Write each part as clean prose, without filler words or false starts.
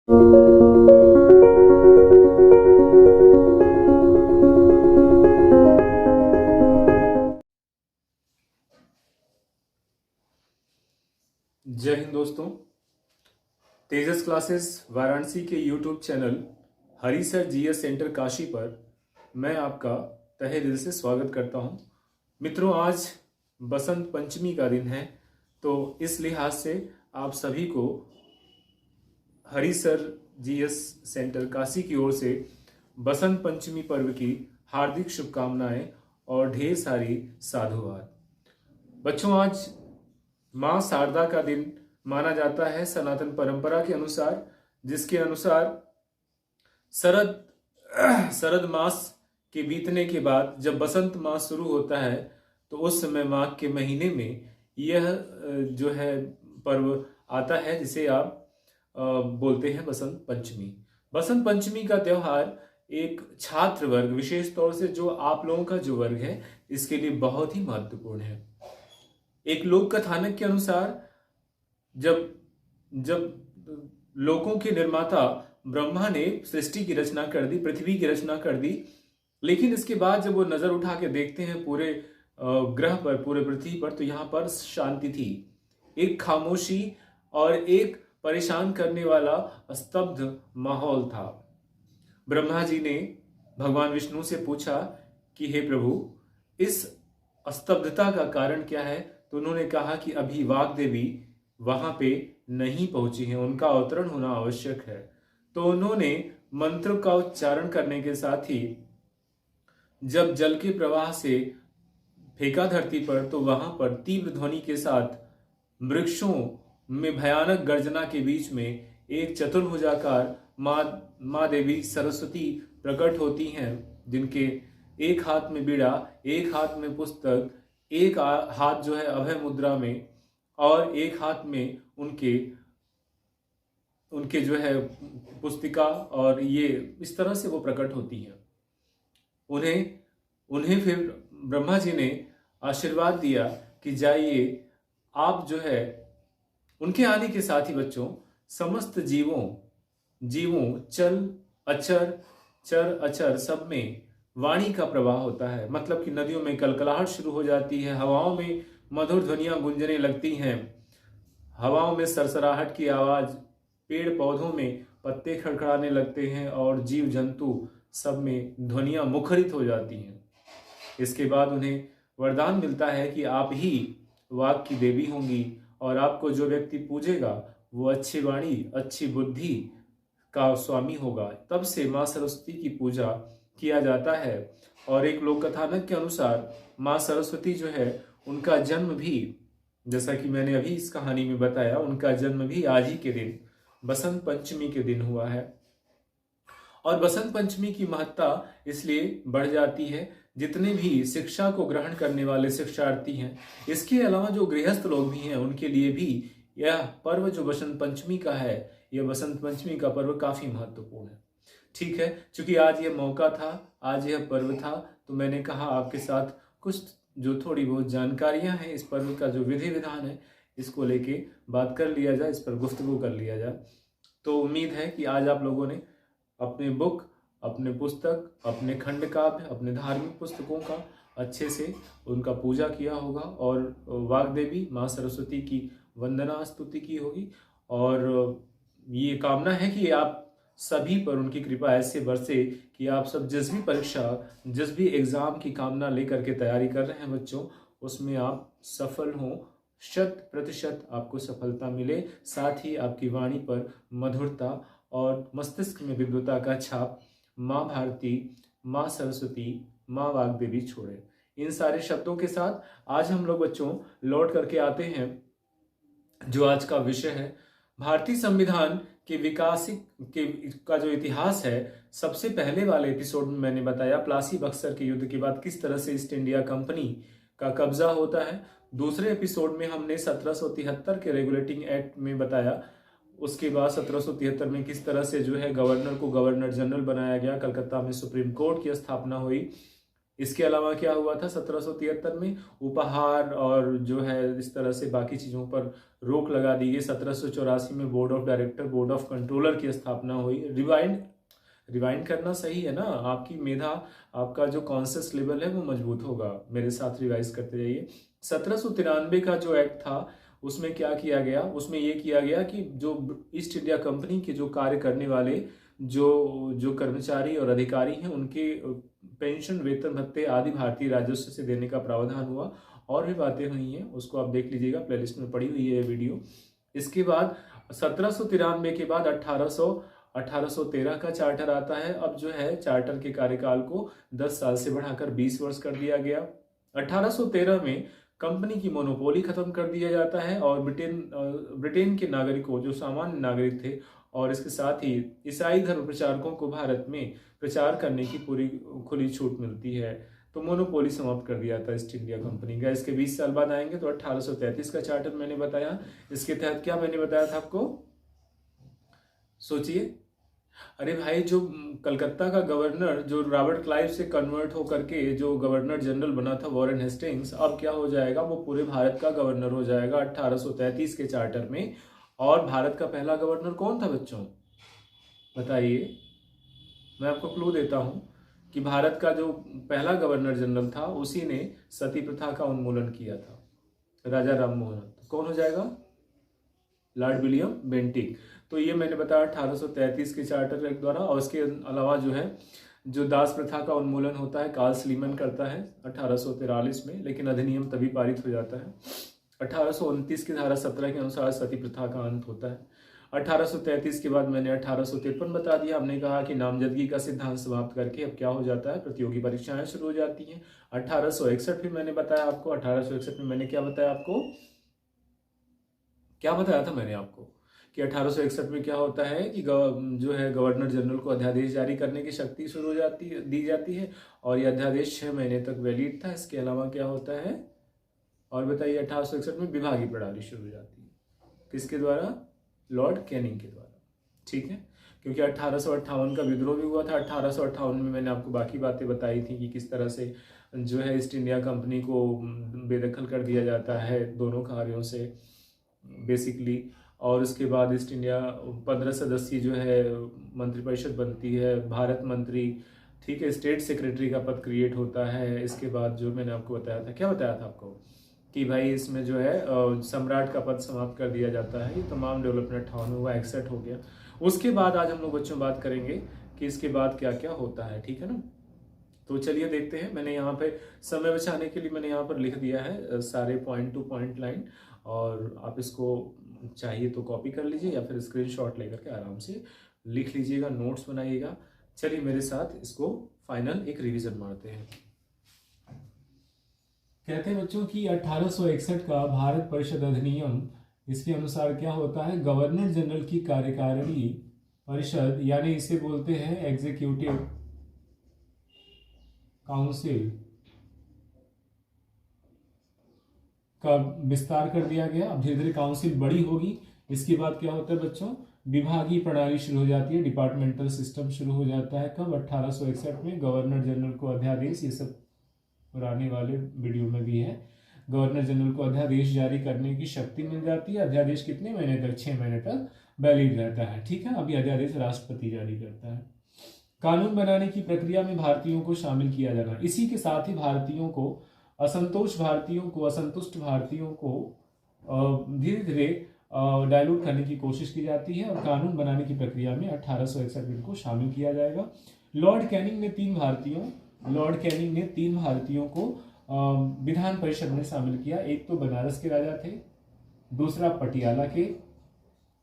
जय हिंद दोस्तों। तेजस क्लासेस वाराणसी के YouTube channel Hari sir GS centre Kashi पर मैं आपका तहे दिल से स्वागत करता हूं। मित्रों, आज बसंत पंचमी का दिन है, तो इस लिहाज से आप सभी को हरिसर जीएस सेंटर काशी की ओर से बसंत पंचमी पर्व की हार्दिक शुभकामनाएं और ढेर सारी साधुवाद। बच्चों, आज माँ शारदा का दिन माना जाता है सनातन परंपरा के अनुसार, जिसके अनुसार शरद मास के बीतने के बाद जब बसंत मास शुरू होता है तो उस समय माघ के महीने में यह जो है पर्व आता है, जिसे आप बोलते हैं बसंत पंचमी। बसंत पंचमी का त्यौहार एक छात्र वर्ग, विशेष तौर से जो आप लोगों का जो वर्ग है, इसके लिए बहुत ही महत्वपूर्ण है। एक लोक कथानक के अनुसार जब लोकों के निर्माता ब्रह्मा ने सृष्टि की रचना कर दी, पृथ्वी की रचना कर दी, लेकिन इसके बाद जब वो नजर उठा के देखते हैं पूरे ग्रह पर, पूरे पृथ्वी पर, तो यहाँ पर शांति थी, एक खामोशी और एक परेशान करने वाला स्तब्ध माहौल था। ब्रह्मा जी ने भगवान विष्णु से पूछा कि हे प्रभु, इस स्तब्धता का कारण क्या है? तो उन्होंने कहा कि अभी वाग देवी वहां पे नहीं पहुंची हैं, उनका अवतरण होना आवश्यक है। तो उन्होंने मंत्र का उच्चारण करने के साथ ही जब जल के प्रवाह से फेंका धरती पर, तो वहां पर तीव्र ध्वनि के साथ वृक्षों में भयानक गर्जना के बीच में एक चतुर्भुजाकार माँ देवी सरस्वती प्रकट होती हैं, जिनके एक हाथ में बीड़ा, एक हाथ में पुस्तक, एक हाथ जो है अभय मुद्रा में, और एक हाथ में उनके जो है पुस्तिका, और ये इस तरह से वो प्रकट होती हैं। उन्हें फिर ब्रह्मा जी ने आशीर्वाद दिया कि जाइए आप जो है, उनके आने के साथ ही बच्चों समस्त जीवों चल अचर, चर अचर सब में वाणी का प्रवाह होता है। मतलब कि नदियों में कलकलाहट शुरू हो जाती है, हवाओं में मधुर ध्वनियां गूंजने लगती हैं, हवाओं में सरसराहट की आवाज, पेड़ पौधों में पत्ते खड़खड़ाने लगते हैं, और जीव जंतु सब में ध्वनियां मुखरित हो जाती हैं। इसके बाद उन्हें वरदान मिलता है कि आप ही वाक की देवी होंगी, और आपको जो व्यक्ति पूजेगा वो अच्छी वाणी, अच्छी बुद्धि का स्वामी होगा। तब से माँ सरस्वती की पूजा किया जाता है। और एक लोक कथानक के अनुसार माँ सरस्वती जो है, उनका जन्म भी, जैसा कि मैंने अभी इस कहानी में बताया, उनका जन्म भी आज ही के दिन बसंत पंचमी के दिन हुआ है। और बसंत पंचमी की महत्ता इसलिए बढ़ जाती है, जितने भी शिक्षा को ग्रहण करने वाले शिक्षार्थी हैं, इसके अलावा जो गृहस्थ लोग भी हैं, उनके लिए भी यह पर्व जो बसंत पंचमी का है, यह बसंत पंचमी का पर्व काफी महत्वपूर्ण है। ठीक है, क्योंकि आज यह मौका था, आज यह पर्व था, तो मैंने कहा आपके साथ कुछ जो थोड़ी बहुत जानकारियां हैं इस पर्व का, जो विधि विधान है, इसको लेके बात कर लिया जाए, इस पर गुफ्तगू कर लिया जाए। तो उम्मीद है कि आज आप लोगों ने अपने बुक, अपने पुस्तक, अपने खंड काव्य, अपने धार्मिक पुस्तकों का अच्छे से उनका पूजा किया होगा, और वाग्देवी माँ सरस्वती की वंदना स्तुति की होगी। और ये कामना है कि आप सभी पर उनकी कृपा ऐसे बरसे कि आप सब जिस भी परीक्षा, जिस भी एग्जाम की कामना लेकर के तैयारी कर रहे हैं बच्चों, उसमें आप सफल हों, 100% आपको सफलता मिले। साथ ही आपकी वाणी पर मधुरता और मस्तिष्क में विद्वता का छाप माँ भारती, माँ सरस्वती, माँ वाग्देवी छोड़े। इन सारे शब्दों के साथ आज हम लोग बच्चों लौट करके आते हैं जो आज का विषय है, भारतीय संविधान के विकास का जो इतिहास है। सबसे पहले वाले एपिसोड में मैंने बताया प्लासी बक्सर के युद्ध के बाद किस तरह से ईस्ट इंडिया कंपनी का कब्जा होता है। दूसरे एपिसोड में हमने 1773 के रेगुलेटिंग एक्ट में बताया, उसके बाद 1773 में किस तरह से जो है गवर्नर को गवर्नर जनरल बनाया गया, कलकत्ता में सुप्रीम कोर्ट की स्थापना हुई, इसके अलावा क्या हुआ था 1773 में, उपहार और जो है इस तरह से बाकी चीज़ों पर रोक लगा दी गई। 1784 में board of director, board of controller की स्थापना हुई। रिवाइंड करना सही है ना, आपकी मेधा, आपका जो कॉन्शियस लेवल है वो मजबूत होगा, मेरे साथ रिवाइज करते जाइए। 1793 का जो एक्ट था उसमें क्या किया गया, उसमें ये किया गया कि जो ईस्ट इंडिया कंपनी के जो कार्य करने वाले जो जो कर्मचारी और अधिकारी हैं उनके पेंशन, वेतन भत्ते आदि भारतीय राजस्व से देने का प्रावधान हुआ। और भी बातें हुई हैं, उसको आप देख लीजिएगा, प्लेलिस्ट में पड़ी हुई है ये वीडियो। इसके बाद 1793 के बाद 1813 का चार्टर आता है। अब जो है चार्टर के कार्यकाल को 10 साल से बढ़ाकर 20 वर्ष कर दिया गया। 1813 में कंपनी की मोनोपोली खत्म कर दिया जाता है और ब्रिटेन के नागरिकों, जो सामान्य नागरिक थे और इसके साथ ही ईसाई धर्म प्रचारकों को भारत में प्रचार करने की पूरी खुली छूट मिलती है। तो मोनोपोली समाप्त कर दिया था ईस्ट इंडिया कंपनी का। इसके 20 साल बाद आएंगे तो 1833 का चार्टर मैंने बताया। इसके तहत क्या मैंने बताया था आपको, सोचिए। अरे भाई, जो कलकत्ता का गवर्नर जो रॉबर्ट क्लाइव से कन्वर्ट होकर के जो गवर्नर जनरल बना था वॉरेन हेस्टिंग्स, अब क्या हो जाएगा, वो पूरे भारत का गवर्नर हो जाएगा 1833 के चार्टर में। और भारत का पहला गवर्नर कौन था बच्चों, बताइए। मैं आपको क्लू देता हूं कि भारत का जो पहला गवर्नर जनरल था उसी ने सती प्रथा का उन्मूलन किया था, राजा राम मोहन। तो कौन हो जाएगा, लॉर्ड विलियम बेंटिक। तो ये मैंने बताया 1833 के चार्टर एक्ट द्वारा। और इसके अलावा जो है जो दास प्रथा का उन्मूलन होता है कार्ल स्लीमन करता है 1843 में, लेकिन अधिनियम तभी पारित हो जाता है। 1829 की धारा 17 के अनुसार सती प्रथा का अंत होता है। 1833 के बाद मैंने 1853 बता दिया। हमने कहा कि नामजदगी का सिद्धांत समाप्त करके अब क्या हो जाता है, प्रतियोगी परीक्षाएं शुरू हो जाती हैं। 1861 में मैंने बताया आपको, 1861 में मैंने क्या बताया आपको, क्या बताया था मैंने आपको कि 1861 में क्या होता है कि जो है गवर्नर जनरल को अध्यादेश जारी करने की शक्ति शुरू हो जाती है, दी जाती है। और यह अध्यादेश 6 महीने तक वैलिड था। इसके अलावा क्या होता है और बताइए, 1861 में विभागीय प्रणाली शुरू हो जाती है, किसके द्वारा, लॉर्ड कैनिंग के द्वारा, ठीक है। क्योंकि 1858 का विद्रोह भी हुआ था। 1858 में मैंने आपको बाकी बातें बताई थी कि किस तरह से जो है ईस्ट इंडिया कंपनी को बेदखल कर दिया जाता है दोनों कार्यों से बेसिकली। और उसके बाद ईस्ट इंडिया 15 सदस्यीय जो है मंत्रिपरिषद बनती है, भारत मंत्री, ठीक है, स्टेट सेक्रेटरी का पद क्रिएट होता है। इसके बाद जो मैंने आपको बताया था, क्या बताया था आपको कि भाई इसमें जो है सम्राट का पद समाप्त कर दिया जाता है। ये तमाम डेवलपमेंट हुआ, एक्सेट हो गया। उसके बाद आज हम लोग बच्चों बात करेंगे कि इसके बाद क्या क्या होता है, ठीक है ना। तो चलिए देखते हैं। मैंने यहाँ पे समय बचाने के लिए मैंने यहाँ पर लिख दिया है सारे पॉइंट टू पॉइंट लाइन, और आप इसको चाहिए तो कॉपी कर लीजिए या फिर स्क्रीनशॉट लेकर के आराम से लिख लीजिएगा, नोट्स बनाइएगा। चलिए मेरे साथ इसको फाइनल एक रिवीजन मारते हैं। कहते हैं बच्चों कि 1861 का भारत परिषद अधिनियम, इसके अनुसार क्या होता है, गवर्नर जनरल की कार्यकारिणी परिषद, यानी इसे बोलते हैं एग्जीक्यूटिव काउंसिल, का विस्तार कर दिया गया। अब धीरे धीरे काउंसिल बड़ी होगी। इसके बाद क्या होता है बच्चों, विभागीय प्रणाली शुरू हो जाती है, डिपार्टमेंटल सिस्टम शुरू हो जाता है। कब, 1861 में। गवर्नर जनरल को अध्यादेश, ये सब पुराने वाले वीडियो में भी है, गवर्नर जनरल को अध्यादेश जारी करने की शक्ति मिल जाती है। अध्यादेश कितने महीने तक, 6 महीने तक वैलिड रहता है, ठीक है। अभी अध्यादेश राष्ट्रपति जारी करता है। कानून बनाने की प्रक्रिया में भारतीयों को शामिल किया जाना, इसी के साथ ही असंतुष्ट भारतीयों को धीरे धीरे डायलूट करने की कोशिश की जाती है और कानून बनाने की प्रक्रिया में 1861 में इनको शामिल किया जाएगा। लॉर्ड कैनिंग ने तीन भारतीयों को विधान परिषद में शामिल किया। एक तो बनारस के राजा थे, दूसरा पटियाला के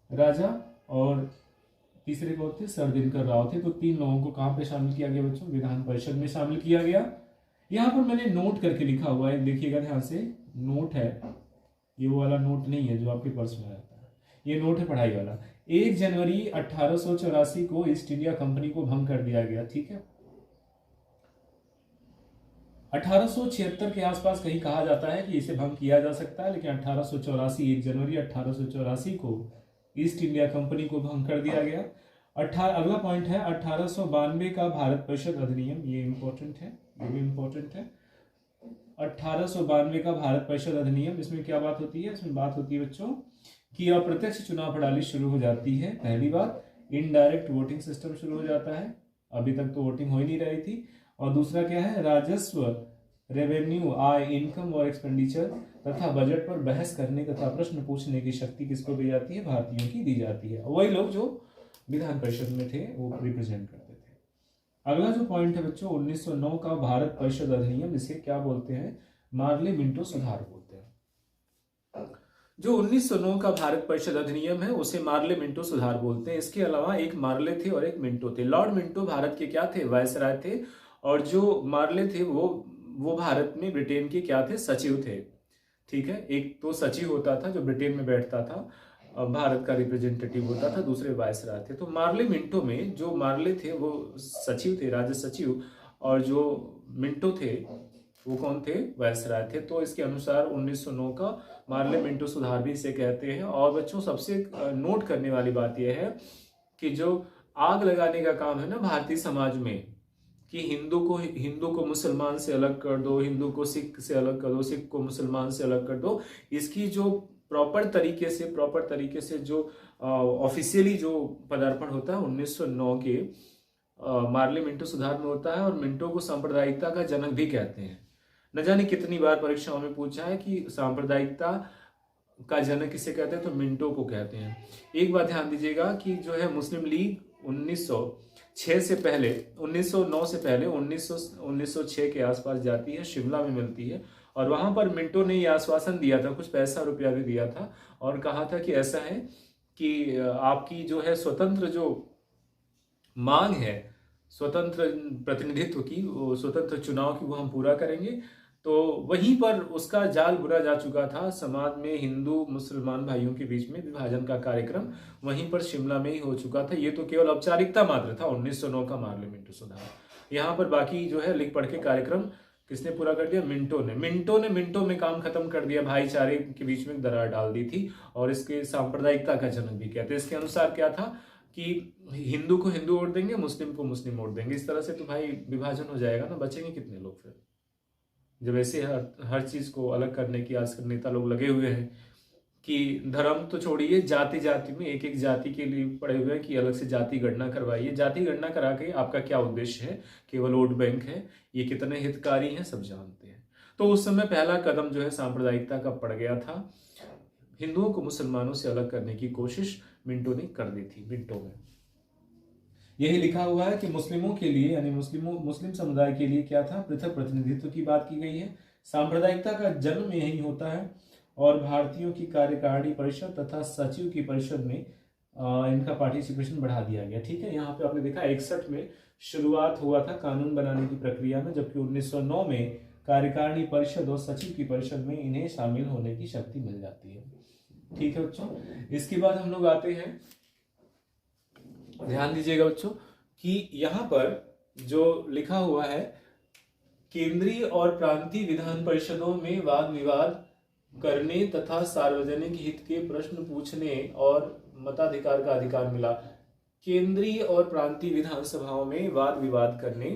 राजा, और तीसरे कौन थे, सर दिनकर राव थे। तो 3 लोगों को कहाँ पे शामिल किया गया बच्चों, विधान परिषद में शामिल किया गया। यहाँ पर मैंने नोट करके लिखा हुआ है, देखिएगा ध्यान से, नोट है, ये वो वाला नोट नहीं है जो आपके पर्स में रहता है, ये नोट है पढ़ाई वाला। 1 जनवरी 1884 को ईस्ट इंडिया कंपनी को भंग कर दिया गया, ठीक है। 1876 के आसपास कहीं कहा जाता है कि इसे भंग किया जा सकता है, लेकिन 1 जनवरी 1884 को ईस्ट इंडिया कंपनी को भंग कर दिया गया। अगला पॉइंट है 1892 का भारत परिषद अधिनियम, ये इंपॉर्टेंट है, ये भी इंपॉर्टेंट है। 1892 का भारत परिषद अधिनियम, इसमें क्या बात होती है? इसमें बात होती है बच्चों कि अप्रत्यक्ष चुनाव प्रणाली शुरू हो जाती है। पहली बात, इनडायरेक्ट वोटिंग सिस्टम शुरू हो जाता है, अभी तक तो वोटिंग हो ही नहीं रही थी। और दूसरा क्या है? राजस्व, रेवेन्यू, आय, इनकम और एक्सपेंडिचर तथा बजट पर बहस करने तथा प्रश्न पूछने की शक्ति किसको दी जाती है? भारतीयों की दी जाती है। वही लोग जो विधान परिषद में थे वो रिप्रेजेंट करते थे। अगला जो पॉइंट है बच्चों 1909 का भारत परिषद अधिनियम, इसे क्या बोलते हैं? मार्ले मिंटो सुधार बोलते हैं। जो 1909 का भारत परिषद अधिनियम है उसे मार्ले मिंटो सुधार बोलते हैं। इसके अलावा एक मार्ले थे और एक मिंटो थे। लॉर्ड मिंटो भारत के क्या थे? वायसराय थे। और जो मार्ले थे वो भारत में ब्रिटेन के क्या थे? सचिव थे। ठीक है, एक तो सचिव होता था जो ब्रिटेन में बैठता था, भारत का रिप्रेजेंटेटिव होता था, दूसरे वायसराय थे। तो मार्ले मिंटो में जो मार्ले थे वो सचिव थे, राज्य सचिव, और जो मिंटो थे वो कौन थे? वायसराय थे। तो इसके अनुसार 1909 का मार्ले मिंटो सुधार भी इसे कहते हैं। और बच्चों सबसे नोट करने वाली बात यह है कि जो आग लगाने का काम है ना भारतीय समाज में, कि हिंदू को मुसलमान से अलग कर दो, हिंदू को सिख से अलग कर दो, सिख को मुसलमान से अलग कर दो, इसकी जो प्रॉपर तरीके से जो ऑफिशियली जो पदार्पण होता है 1909 के मार्ले मिंटो सुधार में होता है। और मिंटो को सांप्रदायिकता का जनक भी कहते हैं। न जाने कितनी बार परीक्षाओं में पूछा है कि सांप्रदायिकता का जनक किसे कहते हैं, तो मिंटो को कहते हैं। एक बात ध्यान दीजिएगा कि जो है मुस्लिम लीग 1906 से पहले, 1909 से पहले 1906 के आसपास जाती है, शिमला में मिलती है। और वहां पर मिंटो ने यह आश्वासन दिया था, कुछ पैसा रुपया भी दिया था, और कहा था कि ऐसा है कि आपकी जो है स्वतंत्र जो मांग है स्वतंत्र प्रतिनिधित्व की, स्वतंत्र चुनाव की, वो हम पूरा करेंगे। तो वहीं पर उसका जाल बुना जा चुका था। समाज में हिंदू मुसलमान भाइयों के बीच में विभाजन का कार्यक्रम वहीं पर शिमला में ही हो चुका था। ये तो केवल औपचारिकता मात्र था 1909 का मार्ले मिंटो सुधार। यहाँ पर बाकी जो है लिख पढ़ के कार्यक्रम किसने पूरा कर दिया? मिंटो ने मिंटो में काम खत्म कर दिया, भाईचारे के बीच में दरार डाल दी थी। और इसके सांप्रदायिकता का जनक भी कहते हैं। इसके अनुसार क्या था कि हिंदू को हिंदू वोट देंगे, मुस्लिम को मुस्लिम वोट देंगे। इस तरह से तो भाई विभाजन हो जाएगा ना, बचेंगे कितने लोग फिर, जब ऐसे हर चीज को अलग करने की आजकल नेता लोग लगे हुए हैं कि धर्म तो छोड़िए, जाति जाति में एक एक जाति के लिए पड़े हुए हैं कि अलग से जाति गणना करवाइए। जाति गणना करा के आपका क्या उद्देश्य है? केवल वोट बैंक है। ये कितने हितकारी हैं सब जानते हैं। तो उस समय पहला कदम जो है सांप्रदायिकता का पड़ गया था। हिंदुओं को मुसलमानों से अलग करने की कोशिश मिंटो ने कर दी थी। मिंटो में यही लिखा हुआ है कि मुस्लिमों के लिए, यानी मुस्लिम समुदाय के लिए क्या था? पृथक प्रतिनिधित्व की बात की गई है। सांप्रदायिकता का जन्म यही होता है। और भारतीयों की कार्यकारिणी परिषद तथा सचिव की परिषद में इनका पार्टिसिपेशन बढ़ा दिया गया। ठीक है, यहाँ पे आपने देखा 61 में शुरुआत हुआ था कानून बनाने की प्रक्रिया में, जबकि 1909 में कार्यकारिणी परिषद और सचिव की परिषद में इन्हें शामिल होने की शक्ति मिल जाती है। ठीक है बच्चों, इसके बाद हम लोग आते हैं, ध्यान दीजिएगा बच्चों कि यहाँ पर जो लिखा हुआ है, केंद्रीय और प्रांतीय विधान परिषदों में वाद विवाद करने तथा सार्वजनिक हित के प्रश्न पूछने और मताधिकार का अधिकार मिला। केंद्रीय और प्रांतीय विधानसभाओं में वाद विवाद करने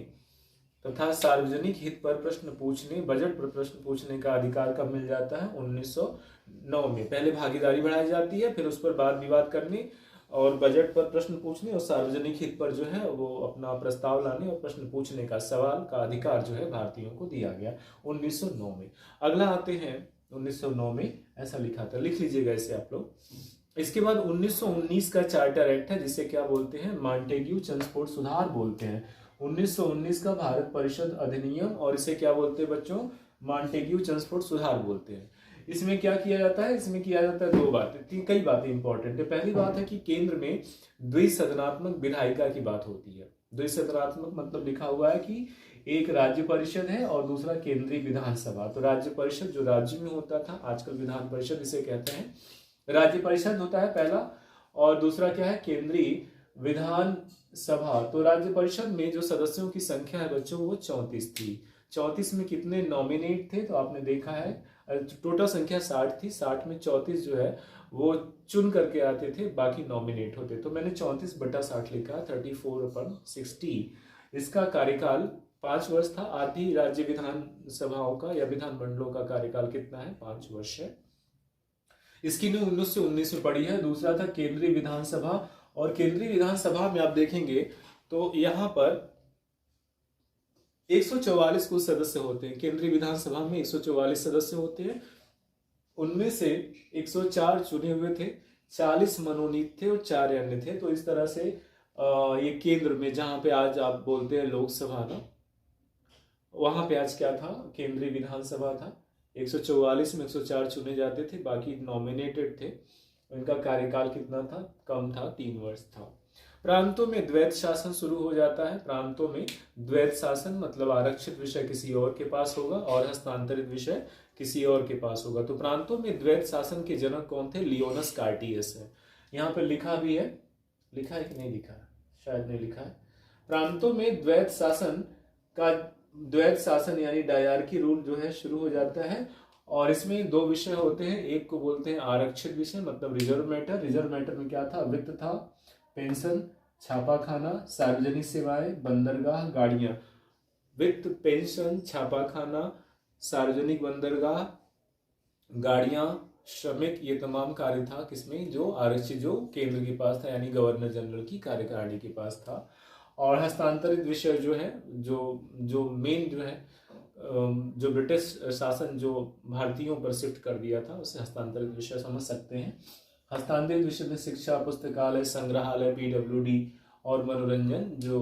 तथा सार्वजनिक हित पर प्रश्न पूछने, बजट पर प्रश्न पूछने का अधिकार कब मिल जाता है? 1909 में। पहले भागीदारी बढ़ाई जाती है, फिर उस पर वाद विवाद करने और बजट पर प्रश्न पूछने और सार्वजनिक हित पर जो है वो अपना प्रस्ताव लाने और प्रश्न पूछने का सवाल का अधिकार जो है भारतीयों को दिया गया 1909 में। अगला आते हैं 1909 में, ऐसा लिखा था, लिख लीजिएगा इसे आप लोग। इसके बाद 1919 का चार्टर एक्ट है, जिसे क्या बोलते हैं? मॉन्टेग्यू चंसफोर्ड सुधार बोलते हैं। 1919 का भारत परिषद अधिनियम, और इसे क्या बोलते हैं बच्चों? मॉन्टेग्यू चंसफोर्ड सुधार बोलते हैं। इसमें क्या किया जाता है? इसमें किया जाता है दो बातें, कई बातें इंपॉर्टेंट है। पहली बात है कि केंद्र में द्विसदनात्मक विधायिका की बात होती है। द्विसदनात्मक मतलब लिखा हुआ है कि एक राज्य परिषद है और दूसरा केंद्रीय विधानसभा। तो राज्य परिषद जो राज्य में होता था, आजकल विधान परिषद इसे कहते हैं। राज्य परिषद होता है पहला, और दूसरा क्या है? केंद्रीय विधान सभा। तो राज्य परिषद में जो सदस्यों की संख्या है बच्चों वो 34 थी। 34 में कितने नॉमिनेट थे? तो आपने देखा है टोटल संख्या 60 थी, 60 में 34 जो है वो चुन करके आते थे, बाकी नॉमिनेट होते। तो मैंने 34/60 लिखा, 34/60। इसका कार्यकाल 5 वर्ष था। आधी राज्य विधान सभाओं का या विधान मंडलों का कार्यकाल कितना है? 5 वर्ष है। इसकी नींव 1919 में पड़ी है। दूसरा था केंद्रीय विधानसभा, और केंद्रीय विधानसभा में आप देखेंगे तो यहाँ पर 144 कुल सदस्य होते हैं। केंद्रीय विधानसभा में 144 सदस्य होते हैं, उनमें से 104 चुने हुए थे, 40 मनोनीत थे और 4 अन्य थे। तो इस तरह से ये केंद्र में, जहां पे आज आप बोलते हैं लोकसभा ना, वहां पे आज क्या था? केंद्रीय विधानसभा था। 144 में 104 चुने जाते थे, बाकी नॉमिनेटेड थे। इनका कार्यकाल कितना था? कम था, 3 वर्ष था। प्रांतों में द्वैत शासन शुरू हो जाता है। प्रांतों में द्वैत शासन मतलब आरक्षित विषय किसी और के पास होगा और हस्तांतरित विषय किसी और के पास होगा। तो प्रांतों में द्वैत शासन के जनक कौन थे? लियोनस कार्टियस है। यहाँ पे लिखा भी है, लिखा है कि नहीं लिखा है? शायद नहीं लिखा है। प्रांतों में द्वैत शासन यानी डायरकी रूल जो है शुरू हो जाता है, और इसमें 2 विषय होते हैं। एक को बोलते हैं आरक्षित विषय मतलब रिजर्व मैटर। रिजर्व मैटर में क्या था? वित्त था, पेंशन, छापाखाना, सार्वजनिक सेवाएं, बंदरगाह, गाड़ियां। वित्त, पेंशन, छापाखाना, सार्वजनिक बंदरगाह, गाड़ियां, श्रमिक, ये तमाम कार्य था किसमें? जो आरक्षित, जो केंद्र के पास था, यानी गवर्नर जनरल की कार्यकारिणी के पास था। और हस्तांतरित विषय जो है, जो मेन जो है, जो ब्रिटिश शासन जो भारतीयों पर शिफ्ट कर दिया था, उसे हस्तांतरित विषय समझ सकते हैं। हस्तांतरित विषय में शिक्षा, पुस्तकालय, संग्रहालय, पीडब्ल्यूडी और मनोरंजन जो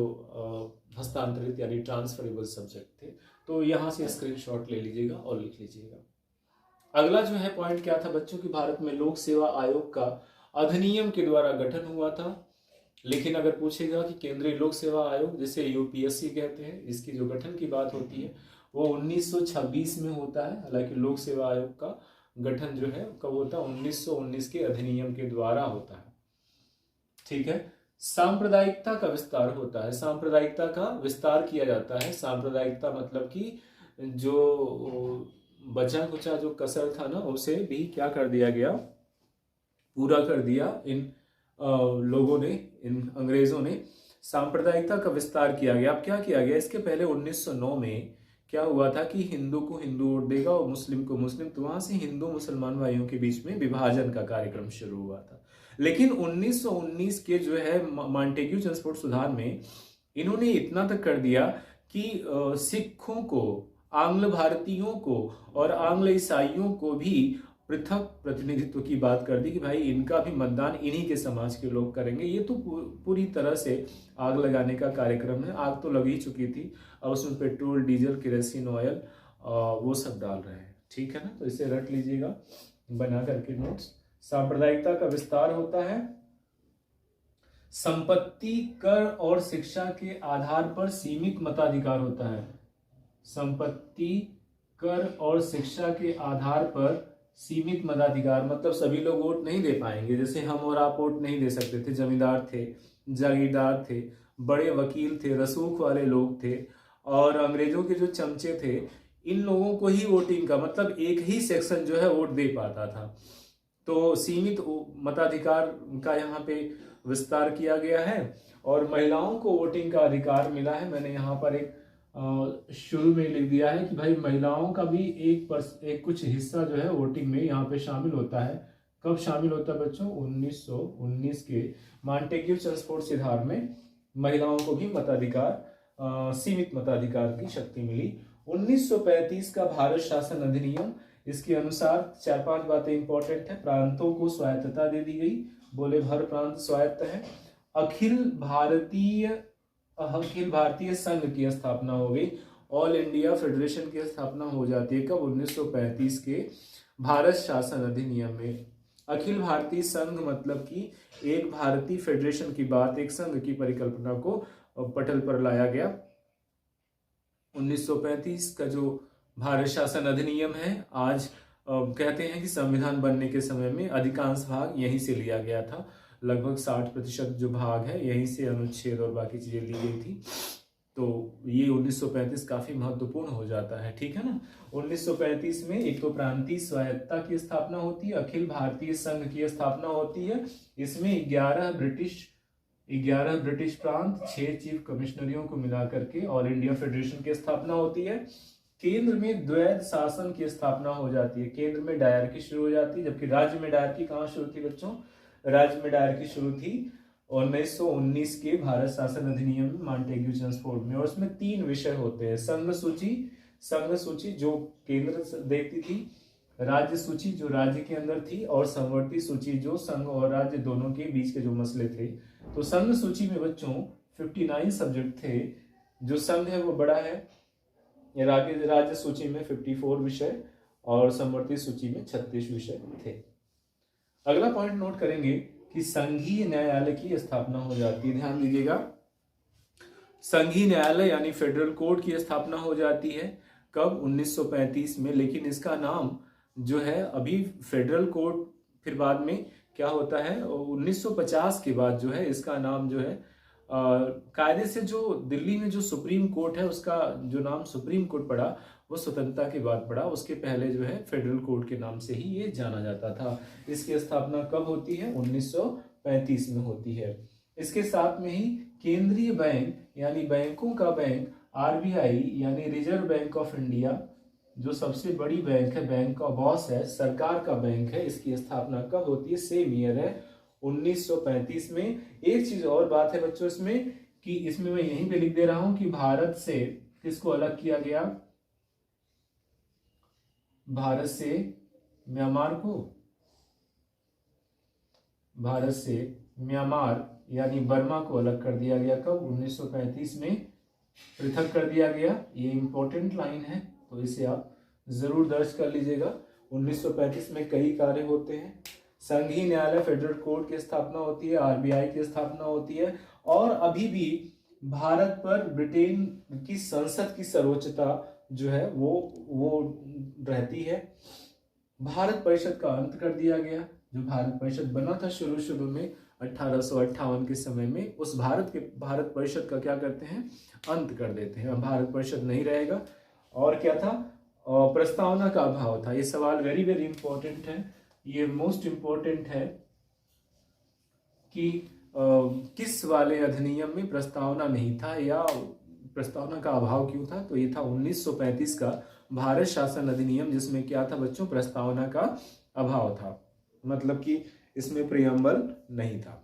हस्तांतरित यानी ट्रांसफरेबल सब्जेक्ट थे। तो यहाँ से स्क्रीनशॉट ले लीजिएगा और लिख लीजिएगा। अगला जो है पॉइंट क्या था बच्चों की? भारत में लोक सेवा आयोग का अधिनियम के द्वारा गठन हुआ था। लेकिन अगर पूछेगा कि केंद्रीय लोक सेवा आयोग, जिसे यूपीएससी कहते हैं, इसकी जो गठन की बात होती है वो 1926 में होता है। हालांकि लोक सेवा आयोग का गठन जो है कब होता है? 1919 के अधिनियम के द्वारा होता है। ठीक है। सांप्रदायिकता का विस्तार होता है। सांप्रदायिकता का विस्तार किया जाता है। सांप्रदायिकता मतलब कि जो बचा कुचा जो कसर था ना, उसे भी क्या कर दिया गया? पूरा कर दिया इन लोगों ने, इन अंग्रेजों ने। सांप्रदायिकता का विस्तार किया गया। अब क्या किया गया? इसके पहले 1909 में क्या हुआ था कि हिंदू को हिंदू वोट देगा और मुस्लिम को मुस्लिम, तो वहां से हिंदू मुसलमान भाइयों के बीच में विभाजन का कार्यक्रम शुरू हुआ था। लेकिन 1919 के जो है मॉन्टेग्यू ट्रांसपोर्ट सुधार में इन्होंने इतना तक कर दिया कि सिखों को, आंग्ल भारतीयों को और आंग्ल ईसाइयों को भी पृथक प्रतिनिधित्व की बात कर दी कि भाई इनका भी मतदान इन्हीं के समाज के लोग करेंगे। ये तो पूरी तरह से आग लगाने का कार्यक्रम है। आग तो लग ही चुकी थी, अब उसमें पेट्रोल, डीजल, केरोसिन ऑयल वो सब डाल रहे हैं। ठीक है ना? तो इसे रट लीजिएगा बना करके नोट्स। सांप्रदायिकता का विस्तार होता है। संपत्ति, कर और शिक्षा के आधार पर सीमित मताधिकार होता है। संपत्ति, कर और शिक्षा के आधार पर सीमित मताधिकार मतलब सभी लोग वोट नहीं दे पाएंगे। जैसे हम और आप वोट नहीं दे सकते थे। जमींदार थे, जागीरदार थे, बड़े वकील थे, रसूख वाले लोग थे, और अंग्रेजों के जो चमचे थे, इन लोगों को ही वोटिंग का मतलब एक ही सेक्शन जो है वोट दे पाता था। तो सीमित मताधिकार का यहाँ पे विस्तार किया गया है। और महिलाओं को वोटिंग का अधिकार मिला है। मैंने यहाँ पर एक शुरू में लिख दिया है कि भाई महिलाओं का भी एक कुछ हिस्सा जो है वोटिंग में यहाँ पे शामिल होता है। कब शामिल होता है बच्चों? 1919 के मॉन्टेग्यू ट्रांसपोर्ट सुधार में महिलाओं को भी मताधिकार, सीमित मताधिकार की शक्ति मिली। 1935 का भारत शासन अधिनियम, इसके अनुसार 4-5 बातें इंपॉर्टेंट है। प्रांतों को स्वायत्तता दे दी गई, बोले भर प्रांत स्वायत्त है। अखिल भारतीय संघ की स्थापना हो गई। ऑल इंडिया फेडरेशन की स्थापना हो जाती है कब? 1935 के भारत शासन अधिनियम में। अखिल भारतीय संघ मतलब कि एक भारतीय फेडरेशन की बात, एक संघ की परिकल्पना को पटल पर लाया गया। 1935 का जो भारत शासन अधिनियम है, आज कहते हैं कि संविधान बनने के समय में अधिकांश भाग यहीं से लिया गया था। लगभग 60% जो भाग है यहीं से अनुच्छेद और बाकी चीजें ली गई थी। तो ये 1935 काफी महत्वपूर्ण हो जाता है, ठीक है ना। 1935 में एक तो प्रांतीय स्वायत्तता की स्थापना होती है, अखिल भारतीय संघ की स्थापना होती है। इसमें 11 ब्रिटिश प्रांत, 6 चीफ कमिश्नरियों को मिला करके ऑल इंडिया फेडरेशन की स्थापना होती है। केंद्र में द्वैध शासन की स्थापना हो जाती है, केंद्र में डायरकी शुरू हो जाती है, जबकि राज्य में डायरकी कहाँ शुरू थी बच्चों? राज्य में डायरकी शुरू थी 1919 के भारत शासन अधिनियम में, मॉन्टेग्यू चेम्सफोर्ड में। और उसमें 3 विषय होते हैं, संघ सूची जो केंद्र देखती थी, राज्य सूची जो राज्य के अंदर थी, और संवर्ती सूची जो संघ और राज्य दोनों के बीच के जो मसले थे। तो संघ सूची में बच्चों 59 सब्जेक्ट थे, जो संघ है वो बड़ा है। राज्य सूची में 54 विषय और संवर्ती सूची में 36 विषय थे। अगला पॉइंट नोट करेंगे कि संघीय न्यायालय की स्थापना हो जाती है। ध्यान दीजिएगा, संघीय न्यायालय यानी फेडरल कोर्ट की स्थापना हो जाती है। कब? 1935 में। लेकिन इसका नाम जो है अभी फेडरल कोर्ट, फिर बाद में क्या होता है 1950 के बाद जो है इसका नाम जो है कायदे से, जो दिल्ली में जो सुप्रीम कोर्ट है उसका जो नाम सुप्रीम कोर्ट पड़ा वो स्वतंत्रता के बाद पड़ा। उसके पहले जो है फेडरल कोर्ट के नाम से ही ये जाना जाता था। इसकी स्थापना कब होती है? 1935 में होती है। इसके साथ में ही केंद्रीय बैंक यानी बैंकों का बैंक, आरबीआई यानी रिजर्व बैंक ऑफ इंडिया, जो सबसे बड़ी बैंक है, बैंक का बॉस है, सरकार का बैंक है, इसकी स्थापना कब होती है? सेम ईयर है 1935 में। एक चीज और बात है बच्चों इसमें, कि इसमें मैं यहीं पे लिख दे रहा हूं कि भारत से किसको अलग किया गया? भारत से म्यांमार को, भारत से म्यांमार यानी बर्मा को अलग कर दिया गया। कब? 1935 में पृथक कर दिया गया। ये इंपॉर्टेंट लाइन है, तो इसे आप जरूर दर्ज कर लीजिएगा। 1935 में कई कार्य होते हैं। संघीय न्यायालय फेडरल कोर्ट की स्थापना होती है, आरबीआई की स्थापना होती है, और अभी भी भारत पर ब्रिटेन की संसद की सर्वोच्चता जो है वो रहती है। भारत परिषद का अंत कर दिया गया। जो भारत परिषद बना था शुरू में 1858 के समय में, उस भारत परिषद का क्या करते हैं? अंत कर देते हैं। अब भारत परिषद नहीं रहेगा। और क्या था? प्रस्तावना का अभाव था। ये सवाल वेरी वेरी इंपॉर्टेंट है, ये मोस्ट इंपॉर्टेंट है कि किस वाले अधिनियम में प्रस्तावना नहीं था या प्रस्तावना का अभाव क्यों था? तो ये था 1935 का भारत शासन अधिनियम, जिसमें क्या था बच्चों? प्रस्तावना का अभाव था, मतलब कि इसमें प्रियम्बल नहीं था।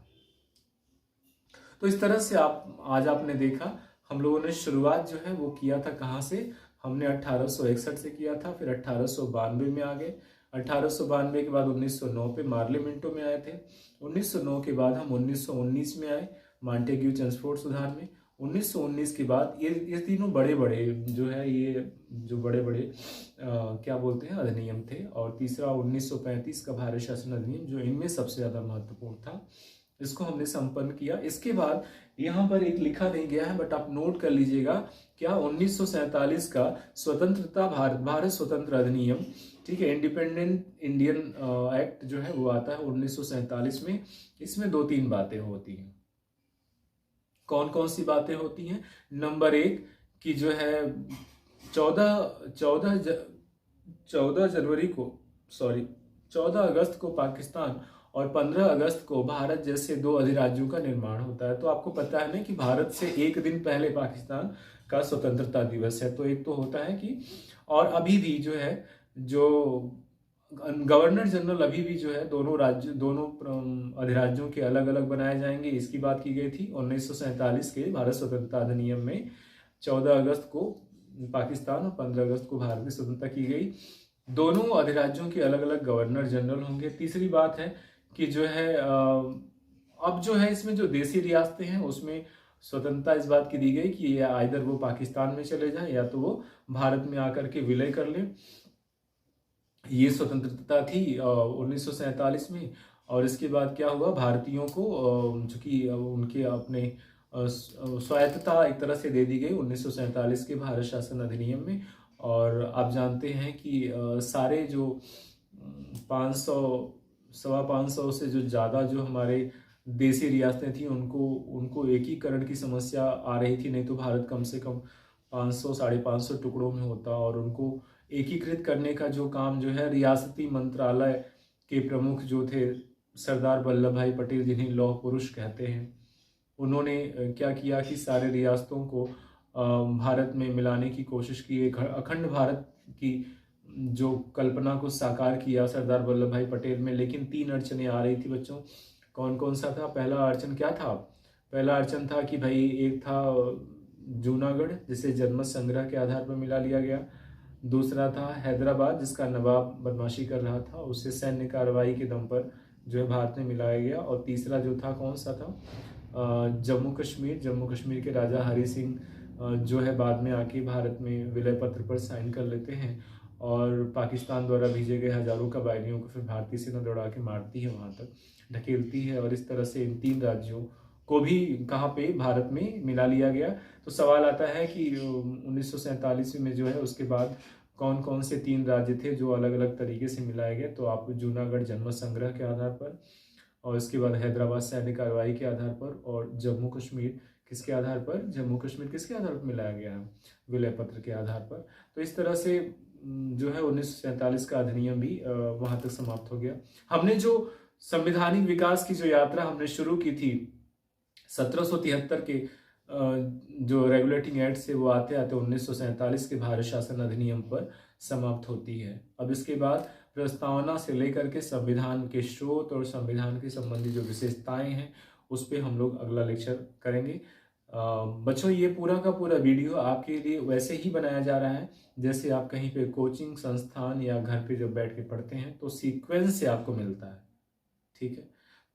तो इस तरह से आज आपने देखा, हम लोगों ने शुरुआत जो है वो किया था कहाँ से? हमने 1861 से किया था, फिर 1892 में आ गए। 1892 के बाद 1909 पे मार्लियामेंटो में आए थे। 1909 के बाद हम 1919 में आए मॉन्टेग्यू चेम्सफोर्ड सुधार में। 1919 के बाद ये तीनों बड़े बड़े जो है, ये जो बड़े बड़े क्या बोलते हैं अधिनियम थे। और तीसरा 1935 का भारत शासन अधिनियम, जो इनमें सबसे ज्यादा महत्वपूर्ण था, इसको हमने संपन्न किया। इसके बाद यहाँ पर एक लिखा नहीं गया है, बट आप नोट कर लीजिएगा, क्या 1947 का स्वतंत्रता भारत स्वतंत्र अधिनियम, ठीक है, इंडिपेंडेंट इंडियन एक्ट जो है वो आता है 1947 में। इसमें 2-3 बातें होती हैं। कौन कौन सी बातें होती हैं? नंबर 1 कि जो है 14 अगस्त को पाकिस्तान और 15 अगस्त को भारत जैसे 2 अधिराज्यों का निर्माण होता है। तो आपको पता है ना कि भारत से एक दिन पहले पाकिस्तान का स्वतंत्रता दिवस है। तो एक तो होता है कि, और अभी भी जो है, जो गवर्नर जनरल अभी भी जो है दोनों अधिराज्यों के अलग अलग बनाए जाएंगे, इसकी बात की गई थी 1947 के भारत स्वतंत्रता अधिनियम में। 14 अगस्त को पाकिस्तान और 15 अगस्त को भारत की स्वतंत्रता की गई। दोनों अधिराज्यों के अलग अलग गवर्नर जनरल होंगे। तीसरी बात है कि जो है अब जो है इसमें जो देसी रियासतें हैं उसमें स्वतंत्रता इस बात की दी गई कि आइदर वो पाकिस्तान में चले जाएं या तो वो भारत में आकर के विलय कर लें। ये स्वतंत्रता थी 1947 में। और इसके बाद क्या हुआ, भारतीयों को जो कि उनके अपने स्वायत्तता एक तरह से दे दी गई 1947 के भारत शासन अधिनियम में। और आप जानते हैं कि सारे जो 500 से जो ज़्यादा जो हमारे देसी रियासतें थी उनको उनको एकीकरण की समस्या आ रही थी, नहीं तो भारत कम से कम 500 550 टुकड़ों में होता, और उनको एकीकृत करने का जो काम जो है रियासती मंत्रालय के प्रमुख जो थे सरदार वल्लभ भाई पटेल, जिन्हें लौह पुरुष कहते हैं, उन्होंने क्या किया कि सारे रियासतों को भारत में मिलाने की कोशिश की, एक अखंड भारत की जो कल्पना को साकार किया सरदार वल्लभ भाई पटेल में। लेकिन 3 अड़चने आ रही थी बच्चों। कौन कौन सा था? पहला अड़चन क्या था? पहला अड़चन था कि भाई एक था जूनागढ़, जिसे जनमत संग्रह के आधार पर मिला लिया गया। दूसरा था हैदराबाद, जिसका नवाब बदमाशी कर रहा था, उसे सैन्य कार्रवाई के दम पर जो है भारत में मिलाया गया। और तीसरा जो था कौन सा था? जम्मू कश्मीर। जम्मू कश्मीर के राजा हरि सिंह जो है बाद में आके भारत में विलय पत्र पर साइन कर लेते हैं, और पाकिस्तान द्वारा भेजे गए हजारों कबायलियों को फिर भारतीय सेना दौड़ा के मारती है, वहां तक ढकेलती है, और इस तरह से इन 3 राज्यों को भी कहाँ पे? भारत में मिला लिया गया। तो सवाल आता है कि 1947 में जो है उसके बाद कौन कौन से 3 राज्य थे जो अलग अलग तरीके से मिलाए गए? तो आप जूनागढ़ जनमत संग्रह के आधार पर, और इसके बाद हैदराबाद सैन्य कार्रवाई के आधार पर, और जम्मू कश्मीर किसके आधार पर? जम्मू कश्मीर किसके आधार पर मिलाया गया है? विलय पत्र के आधार पर। तो इस तरह से जो है 1947 का अधिनियम भी वहां तक समाप्त हो गया। हमने जो संवैधानिक विकास की जो यात्रा हमने शुरू की थी 1773 के जो रेगुलेटिंग एक्ट से, वो आते आते 1947 के भारत शासन अधिनियम पर समाप्त होती है। अब इसके बाद प्रस्तावना से लेकर के संविधान के स्रोत और संविधान के संबंधी जो विशेषताएं हैं उस पर हम लोग अगला लेक्चर करेंगे। बच्चों, ये पूरा का पूरा वीडियो आपके लिए वैसे ही बनाया जा रहा है जैसे आप कहीं पे कोचिंग संस्थान या घर पे जब बैठ के पढ़ते हैं तो सीक्वेंस से आपको मिलता है, ठीक है?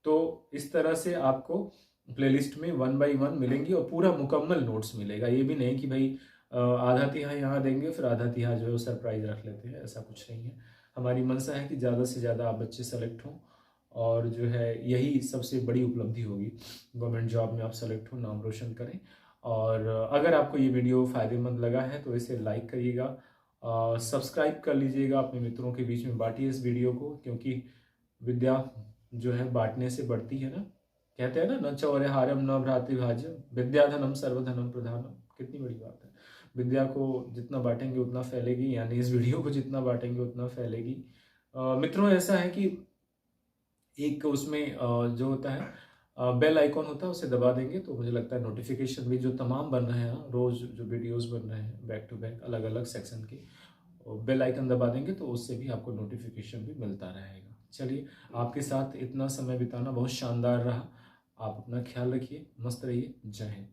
तो इस तरह से आपको प्लेलिस्ट में 1 बाय 1 मिलेंगी और पूरा मुकम्मल नोट्स मिलेगा। ये भी नहीं कि भाई आधा तिहाई यहाँ देंगे फिर आधा तिहाई जो है वो सरप्राइज रख लेते हैं, ऐसा कुछ नहीं है। हमारी मंशा है कि ज़्यादा से ज़्यादा आप बच्चे सेलेक्ट हों, और जो है यही सबसे बड़ी उपलब्धि होगी, गवर्नमेंट जॉब में आप सेलेक्ट हो, नाम रोशन करें। और अगर आपको ये वीडियो फ़ायदेमंद लगा है तो इसे लाइक करिएगा, सब्सक्राइब कर लीजिएगा, अपने मित्रों के बीच में बांटिए इस वीडियो को, क्योंकि विद्या जो है बांटने से बढ़ती है ना। कहते हैं ना, न चौर्यहारम न भ्रातृभाज्यम विद्याधनम सर्वधनम प्रधानम। कितनी बड़ी बात है। विद्या को जितना बांटेंगे उतना फैलेगी, यानी इस वीडियो को जितना बांटेंगे उतना फैलेगी। मित्रों, ऐसा है कि एक उसमें जो होता है बेल आइकॉन होता है, उसे दबा देंगे तो मुझे लगता है नोटिफिकेशन भी जो तमाम बन रहे हैं रोज जो वीडियोस बन रहे हैं बैक टू बैक अलग अलग सेक्शन के, बेल आइकन दबा देंगे तो उससे भी आपको नोटिफिकेशन भी मिलता रहेगा। चलिए, आपके साथ इतना समय बिताना बहुत शानदार रहा। आप अपना ख्याल रखिए, मस्त रहिए। जय हिंद।